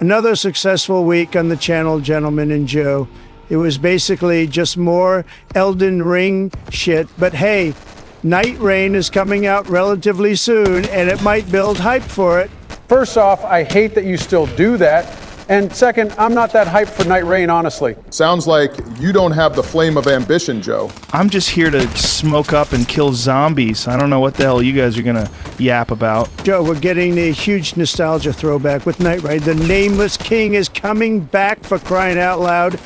Another successful week on the channel, gentlemen and Joe. It was basically just more Elden Ring shit, but hey, Night Rain is coming out relatively soon, and it might build hype for it. First off, I hate that you still do that. And second, I'm not that hyped for Night Rain, honestly. Sounds like you don't have the flame of ambition, Joe. I'm just here to smoke up and kill zombies. I don't know what the hell you guys are gonna yap about. Joe, we're getting a huge nostalgia throwback with Night Rain. The Nameless King is coming back, for crying out loud.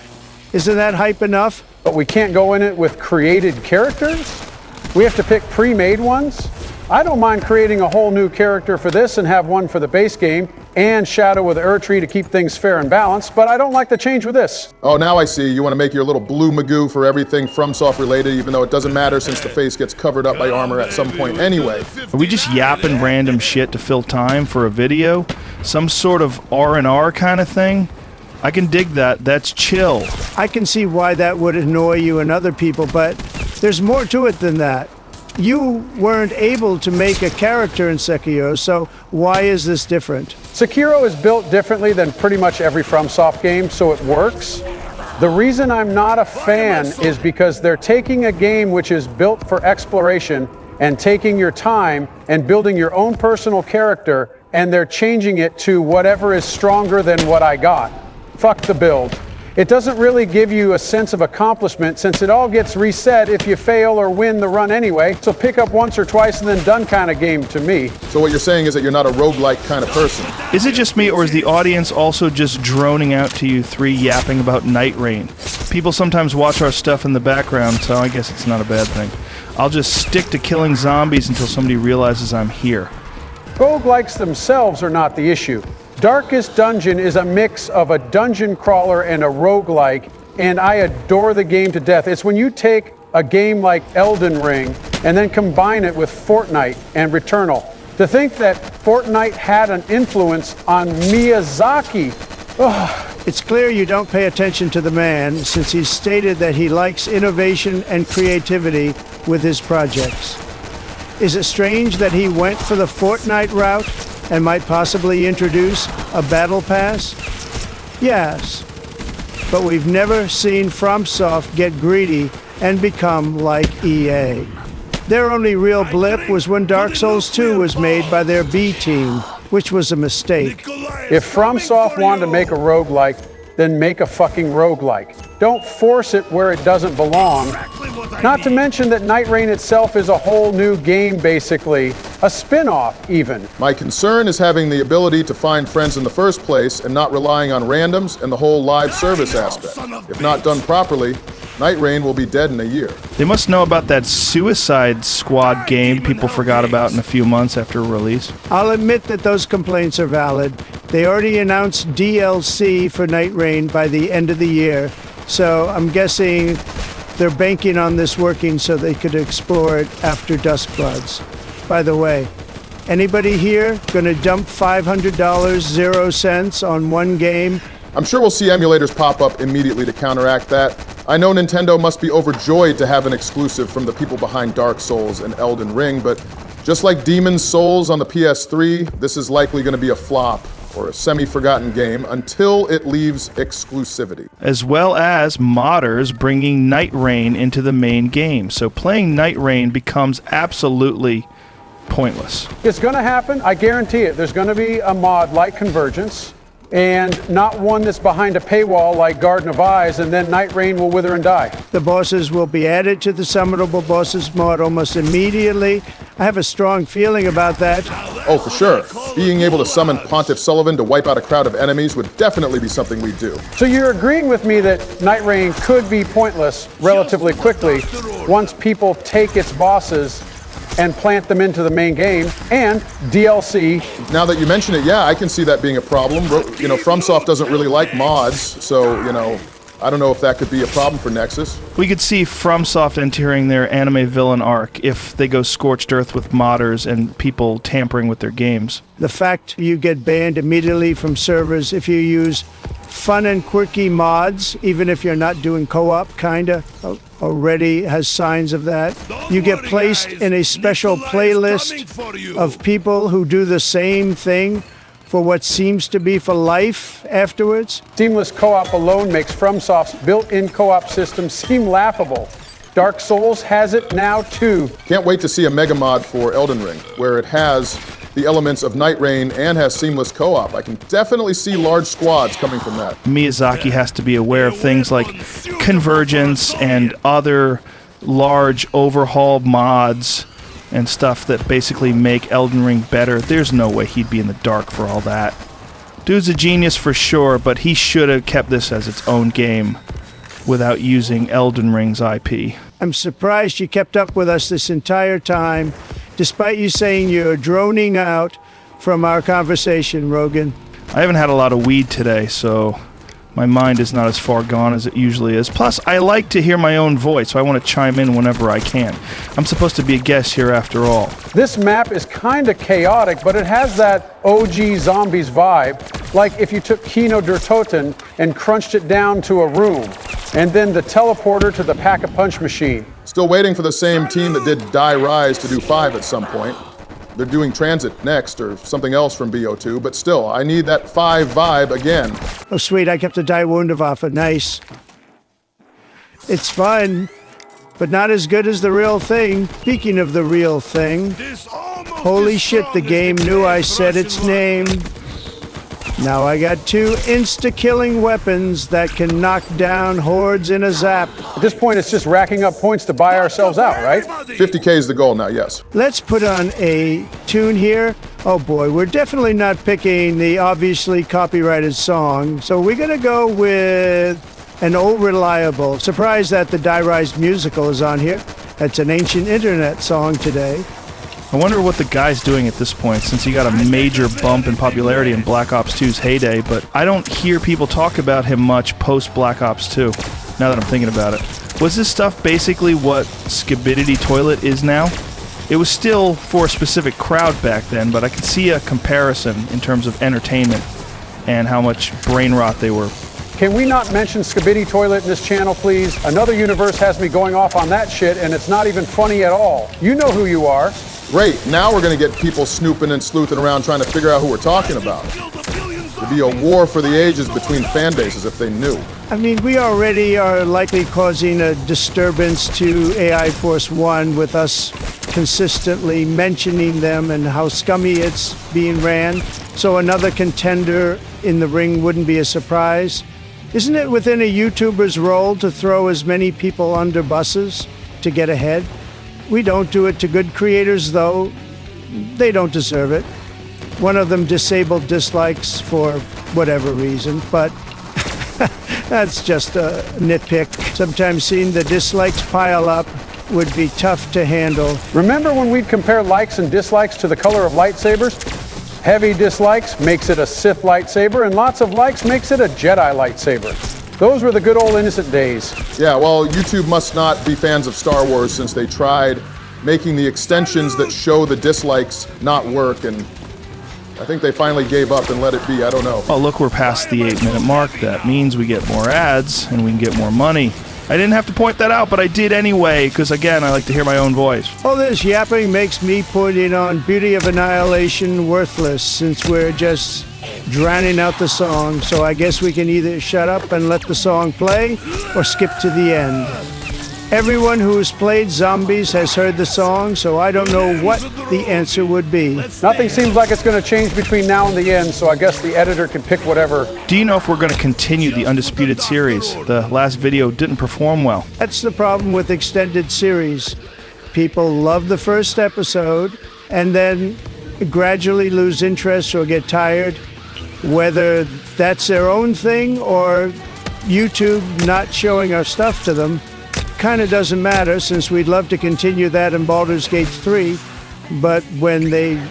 Isn't that hype enough? But we can't go in it with created characters? We have to pick pre-made ones? I don't mind creating a whole new character for this and have one for the base game and Shadow with Erdtree to keep things fair and balanced, but I don't like the change with this. Oh, now I see. You want to make your little blue Magoo for everything FromSoft related, even though it doesn't matter since the face gets covered up by armor at some point anyway. Are we just yapping random shit to fill time for a video? Some sort of R&R kind of thing? I can dig that. That's chill. I can see why that would annoy you and other people, but there's more to it than that. You weren't able to make a character in Sekiro, so why is this different? Sekiro is built differently than pretty much every FromSoft game, so it works. The reason I'm not a fan is because they're taking a game which is built for exploration and taking your time and building your own personal character, and they're changing it to whatever is stronger than what I got. Fuck the build. It doesn't really give you a sense of accomplishment since it all gets reset if you fail or win the run anyway. So pick up once or twice and then done kind of game to me. So what you're saying is that you're not a roguelike kind of person. Is it just me, or is the audience also just droning out to you three yapping about Night Rain? People sometimes watch our stuff in the background, so I guess it's not a bad thing. I'll just stick to killing zombies until somebody realizes I'm here. Roguelikes themselves are not the issue. Darkest Dungeon is a mix of a dungeon crawler and a roguelike, and I adore the game to death. It's when you take a game like Elden Ring and then combine it with Fortnite and Returnal. To think that Fortnite had an influence on Miyazaki. Ugh. It's clear you don't pay attention to the man, since he's stated that he likes innovation and creativity with his projects. Is it strange that he went for the Fortnite route and might possibly introduce a battle pass? Yes, but we've never seen FromSoft get greedy and become like EA. Their only real blip was when Dark Souls 2 was made by their B team, which was a mistake. If FromSoft wanted to make a roguelike, then make a fucking roguelike. Don't force it where it doesn't belong. Not to mention that Night Rain itself is a whole new game, basically. A spin-off, even. My concern is having the ability to find friends in the first place and not relying on randoms and the whole live service aspect. If not done properly, Night Rain will be dead in a year. They must know about that Suicide Squad game people forgot about in a few months after release. I'll admit that those complaints are valid. They already announced DLC for Night Rain by the end of the year, so I'm guessing they're banking on this working so they could explore it after Duskbloods. By the way, anybody here gonna dump $500 0 cents on one game? I'm sure we'll see emulators pop up immediately to counteract that. I know Nintendo must be overjoyed to have an exclusive from the people behind Dark Souls and Elden Ring, but just like Demon's Souls on the PS3, this is likely going to be a flop or a semi-forgotten game until it leaves exclusivity. As well as modders bringing Night Rain into the main game. So playing Night Rain becomes absolutely pointless. It's going to happen, I guarantee it. There's going to be a mod like Convergence, and not one that's behind a paywall like Garden of Eyes, and then Night Rain will wither and die. The bosses will be added to the Summonable Bosses mod almost immediately. I have a strong feeling about that. Oh, for sure. Being able to summon Pontiff Sullivan to wipe out a crowd of enemies would definitely be something we'd do. So you're agreeing with me that Night Rain could be pointless relatively quickly once people take its bosses and plant them into the main game, and DLC. Now that you mention it, yeah, I can see that being a problem. You know, FromSoft doesn't really like mods, so, you know, I don't know if that could be a problem for Nexus. We could see FromSoft entering their anime villain arc if they go scorched earth with modders and people tampering with their games. The fact you get banned immediately from servers if you use fun and quirky mods, even if you're not doing co-op, kinda, already has signs of that. You get placed in a special playlist of people who do the same thing for what seems to be for life afterwards? Seamless co-op alone makes FromSoft's built-in co-op system seem laughable. Dark Souls has it now too. Can't wait to see a mega mod for Elden Ring, where it has the elements of Night Rain and has seamless co-op. I can definitely see large squads coming from that. Miyazaki has to be aware of things like convergence and other large overhaul mods and stuff that basically make Elden Ring better. There's no way he'd be in the dark for all that. Dude's a genius for sure, but he should have kept this as its own game without using Elden Ring's IP. I'm surprised you kept up with us this entire time, despite you saying you're droning out from our conversation, Rogan. I haven't had a lot of weed today, so my mind is not as far gone as it usually is. Plus, I like to hear my own voice, so I want to chime in whenever I can. I'm supposed to be a guest here after all. This map is kind of chaotic, but it has that OG Zombies vibe, like if you took Kino der Toten and crunched it down to a room, and then the teleporter to the Pack-a-Punch machine. Still waiting for the same team that did Die Rise to do 5 at some point. They're doing Transit next, or something else from BO2, but still, I need that 5 vibe again. Oh, sweet, I kept a Die Wunderwaffe. Nice. It's fun, but not as good as the real thing. Speaking of the real thing, holy shit, the game knew I said its name. Now I got 2 insta-killing weapons that can knock down hordes in a zap. At this point, it's just racking up points to buy ourselves out, right? 50K is the goal now, yes. Let's put on a tune here. Oh boy, we're definitely not picking the obviously copyrighted song, so we're gonna go with an old reliable. Surprised that the Die Rise musical is on here. That's an ancient internet song today. I wonder what the guy's doing at this point, since he got a major bump in popularity in Black Ops 2's heyday, but I don't hear people talk about him much post Black Ops 2, now that I'm thinking about it. Was this stuff basically what Skibidity Toilet is now? It was still for a specific crowd back then, but I could see a comparison in terms of entertainment and how much brain rot they were. Can we not mention Skibidi Toilet in this channel, please? Another universe has me going off on that shit, and it's not even funny at all. You know who you are. Great, now we're gonna get people snooping and sleuthing around trying to figure out who we're talking about. There'd be a war for the ages between fan bases if they knew. I mean, we already are likely causing a disturbance to AI Force One with us consistently mentioning them and how scummy it's being ran. So another contender in the ring wouldn't be a surprise. Isn't it within a YouTuber's role to throw as many people under buses to get ahead? We don't do it to good creators, though. They don't deserve it. One of them disabled dislikes for whatever reason, but that's just a nitpick. Sometimes seeing the dislikes pile up would be tough to handle. Remember when we'd compare likes and dislikes to the color of lightsabers? Heavy dislikes makes it a Sith lightsaber, and lots of likes makes it a Jedi lightsaber. Those were the good old innocent days. Yeah, well, YouTube must not be fans of Star Wars since they tried making the extensions that show the dislikes not work, and I think they finally gave up and let it be. I don't know. Oh, look, we're past the 8-minute mark. That means we get more ads and we can get more money. I didn't have to point that out, but I did anyway, because again, I like to hear my own voice. All this yapping makes me put it on Beauty of Annihilation worthless, since we're just drowning out the song. So I guess we can either shut up and let the song play, or skip to the end. Everyone who has played Zombies has heard the song, so I don't know what the answer would be. Nothing seems like it's going to change between now and the end, so I guess the editor can pick whatever. Do you know if we're going to continue the Undisputed series? The last video didn't perform well. That's the problem with extended series. People love the first episode and then gradually lose interest or get tired, whether that's their own thing or YouTube not showing our stuff to them. Kind of doesn't matter, since we'd love to continue that in Baldur's Gate 3, but when they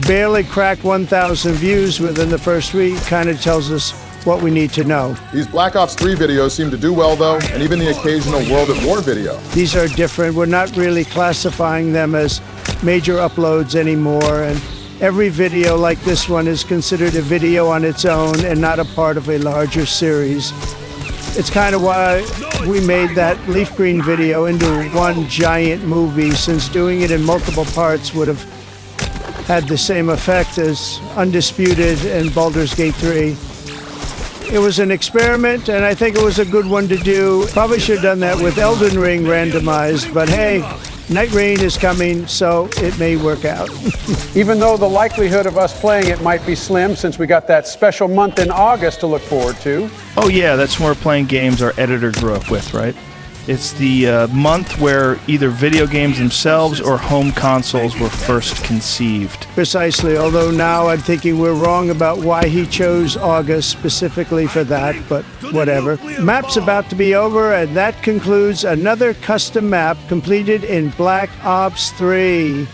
barely crack 1,000 views within the first week, kind of tells us what we need to know. These Black Ops 3 videos seem to do well, though, and even the occasional World at War video. These are different. We're not really classifying them as major uploads anymore, and every video like this one is considered a video on its own and not a part of a larger series. It's kind of why we made that leaf green video into one giant movie, since doing it in multiple parts would have had the same effect as Undisputed and Baldur's Gate 3. It was an experiment, and I think it was a good one to do. Probably should have done that with Elden Ring randomized, but hey, Night Rain is coming, so it may work out. Even though the likelihood of us playing it might be slim, since we got that special month in August to look forward to. Oh yeah, that's when we're playing games our editor grew up with, right? It's the month where either video games themselves or home consoles were first conceived. Precisely, although now I'm thinking we're wrong about why he chose August specifically for that, but whatever. Map's about to be over, and that concludes another custom map completed in Black Ops 3.